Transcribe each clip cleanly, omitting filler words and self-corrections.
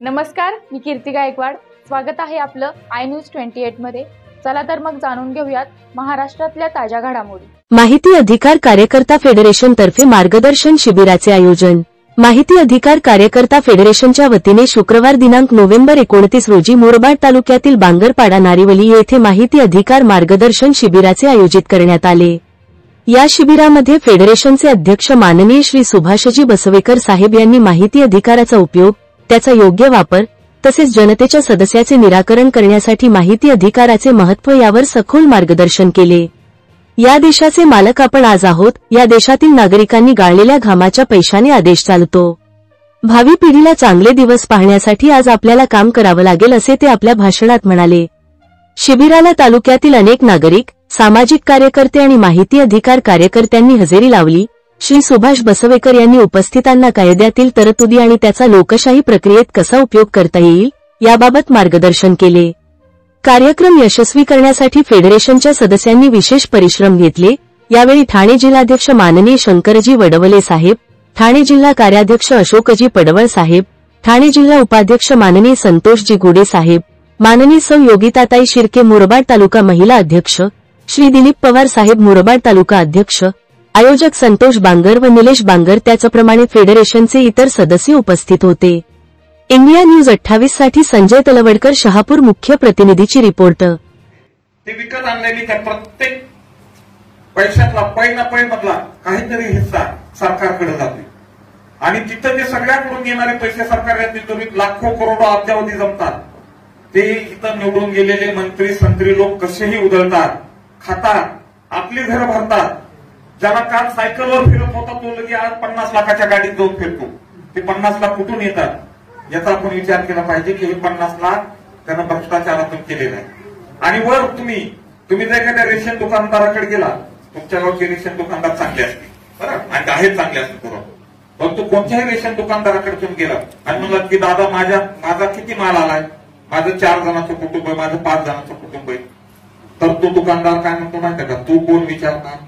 नमस्कार, मी कीर्ती गायकवाड. स्वागत आहे आपलं आय न्यूज 28 मध्ये. चला तर मग जाणून घेऊयात महाराष्ट्रातल्या ताज्या घडामोडी. माहिती अधिकार कार्यकर्ता फेडरेशन तर्फे मार्गदर्शन शिबिराचे आयोजन. माहिती अधिकार कार्यकर्ता फेडरेशनच्या वतीने शुक्रवार दिनांक नोव्हेंबर 29 रोजी मुरबाड तालुक्यातील बांगरपाडा नारिवली येथे माहिती अधिकार मार्गदर्शन शिबिराचे आयोजित करण्यात आले. या शिबिरामध्ये फेडरेशनचे अध्यक्ष माननीय श्री सुभाषजी बसवेकर साहेब यांनी माहिती अधिकाराचा उपयोग, त्याचा योग्य वापर तसेच जनतेच्या सदस्याचे निराकरण करण्यासाठी माहिती अधिकाराचे महत्त्व यावर सखोल मार्गदर्शन केले. या देशाचे मालक आपण आज आहोत. या देशातील नागरिकांनी गाळलेल्या घामाच्या पैशाने आदेश चालतो. भावी पिढीला चांगले दिवस पाहण्यासाठी आज आपल्याला काम करावं लागेल असे ते आपल्या भाषणात म्हणाले. शिबिराला तालुक्यातील अनेक नागरिक, सामाजिक कार्यकर्ते आणि माहिती अधिकार कार्यकर्त्यांनी हजेरी लावली. श्री सुभाष बसवेकर यांनी उपस्थितांना कायद्यातील तरतुदी आणि त्याचा लोकशाही प्रक्रियेत कसा उपयोग करता येईल याबाबत मार्गदर्शन केले. कार्यक्रम यशस्वी करण्यासाठी फेडरेशनच्या सदस्यांनी विशेष परिश्रम घेतले. यावेळी ठाणे जिल्हाध्यक्ष माननीय शंकरजी वडवले साहेब, ठाणे जिल्हा कार्याध्यक्ष अशोकजी पडवळ साहेब, ठाणे जिल्हा उपाध्यक्ष माननीय संतोषजी गुडे साहेब, माननीय सौ योगिताताई शिर्के मुरबाड तालुका महिला अध्यक्ष, श्री दिलीप पवार साहेब मुरबाड तालुका अध्यक्ष, आयोजक संतोष बांगर व निलेश बांगर त्याचप्रमाणे फेडरेशनचे इतर सदस्य उपस्थित होते. इंडिया न्यूज 28 साठी संजय तलवडकर, शहापूर. मुख्य प्रतिनिधीची रिपोर्ट. ते विकत आणलेली त्या प्रत्येक पैशातला पै ना पै मधला काहीतरी हिस्सा सरकारकडे जाते आणि तिथं जे सगळ्यांकडून येणारे पैसे सरकारच्या तिजोरीत लाखो करोडो अब्जावधी जमतात. ते इथं निवडून गेलेले मंत्री संत्री लोक कसेही उधळतात, खातात, आपली घरं भरतात. ज्याला काल सायकलवर फिरत होता तो लगे आज 50 लाखाच्या गाडीत जाऊन फिरतो. ते 50 लाख कुठून येतात याचा आपण विचार केला पाहिजे की हे 50 लाख त्यानं भ्रष्टाचारातून केलेला आहे. आणि वर तुम्ही जर एखाद्या रेशन दुकानदाराकडे गेला, तुमच्या गावचे रेशन दुकानदार चांगले असतील बरं आणि आहेत चांगले असतील बरोबर, पण तू कोणत्याही रेशन दुकानदाराकडे तुम्ही गेला आणि म्हणला की दादा माझा किती माल आलाय, माझं 4 जणांचं कुटुंब आहे, माझं 5 जणांचं कुटुंब आहे, तर तो दुकानदार काय म्हणतो माहिती का, तू कोण विचारणार.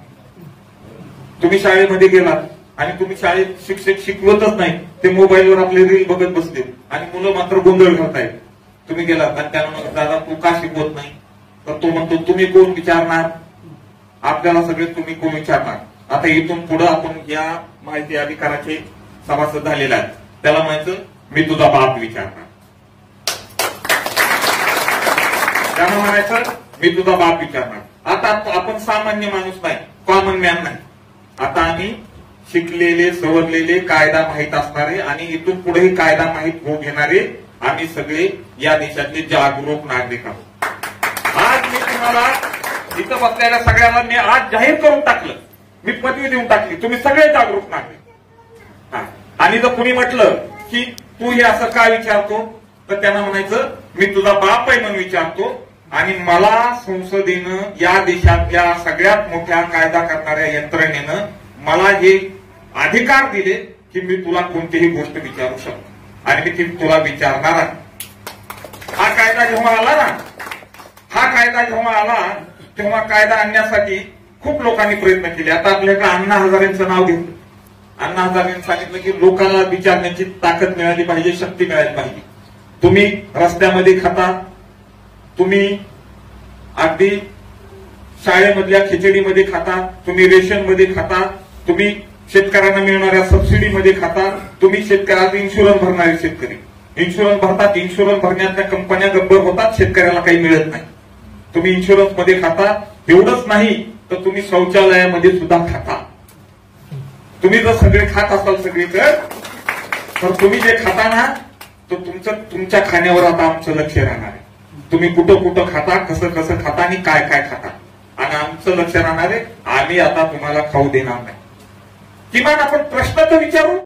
तुम्ही शाळेमध्ये गेलात आणि तुम्ही शाळेत शिक्षक शिकवतच नाही, ते मोबाईलवर आपले रील बघत बसले आणि मुलं मात्र गोंधळ घालतायत. तुम्ही गेलात आणि त्याला म्हणत दादा तू का शिकवत नाही, तर तो म्हणतो तुम्ही कोण विचारणार, आपल्याला सगळे तुम्ही कोण विचारणार. आता इथून पुढे आपण या माहिती अधिकाराचे सभासद झालेला आहे, त्याला म्हणायचं मी तुझा बाप विचारणार. त्याला म्हणायचं मी तुझा बाप विचारणार. आता आपण सामान्य माणूस नाही, कॉमन मॅन नाही. आता आम्ही शिकलेले, सवरलेले, कायदा माहीत असणारे आणि इथून पुढेही कायदा माहीत होऊ घेणारे आम्ही सगळे या देशातले जागरूक नागरिक आहोत. आज मी तुम्हाला इथं बसलेल्या सगळ्यांना मी आज जाहीर करून टाकलं, मी पदवी देऊन टाकली, तुम्ही सगळे जागरूक नागरिक. आणि जर कुणी म्हटलं की तू हे असं काय विचारतो, तर त्यांना म्हणायचं मी तुझा बाप आहे म्हणून विचारतो आणि मला संसदेनं या देशातल्या सगळ्यात मोठ्या कायदा करणाऱ्या यंत्रणेनं मला हे अधिकार दिले की मी तुला कोणतीही गोष्ट विचारू शकतो आणि मी ती तुला विचारणार आहे. हा कायदा जेव्हा आला तेव्हा कायदा आणण्यासाठी खूप लोकांनी प्रयत्न केले. आता आपल्याकडे अण्णा हजारेंचं नाव घेतलं. अण्णा हजारेंनी सांगितलं की लोकांना विचारण्याची ताकद मिळाली पाहिजे, शक्ती मिळाली पाहिजे. तुम्ही रस्त्यामध्ये खाता, तुम्ही अगदी शाळेमधल्या खिचडीमध्ये खाता, तुम्ही रेशनमध्ये खाता, तुम्ही शेतकऱ्यांना मिळणाऱ्या सबसिडीमध्ये खाता, तुम्ही शेतकऱ्याचा इन्शुरन्स भरणारे शेतकरी इन्शुरन्स भरतात, इन्शुरन्स भरण्याच्या कंपन्या गब्बर होतात, शेतकऱ्याला काही मिळत नाही. तुम्ही इन्शुरन्स मध्ये खाता. एवढंच नाही तर तुम्ही शौचालयामध्ये सुद्धा खाता. तुम्ही जर सगळे खात असाल सगळीकडे, तर तुम्ही जे खाता ना तर तुमच्या खाण्यावर आता आमचं लक्ष राहणार आहे. तुम्ही कुठं कुठं खाता, कसं कसं खाता आणि काय काय खाता, आणि आमचं लक्ष राहणार आहे. आम्ही आता तुम्हाला खाऊ देणार नाही. किमान आपण प्रश्न तर विचारू.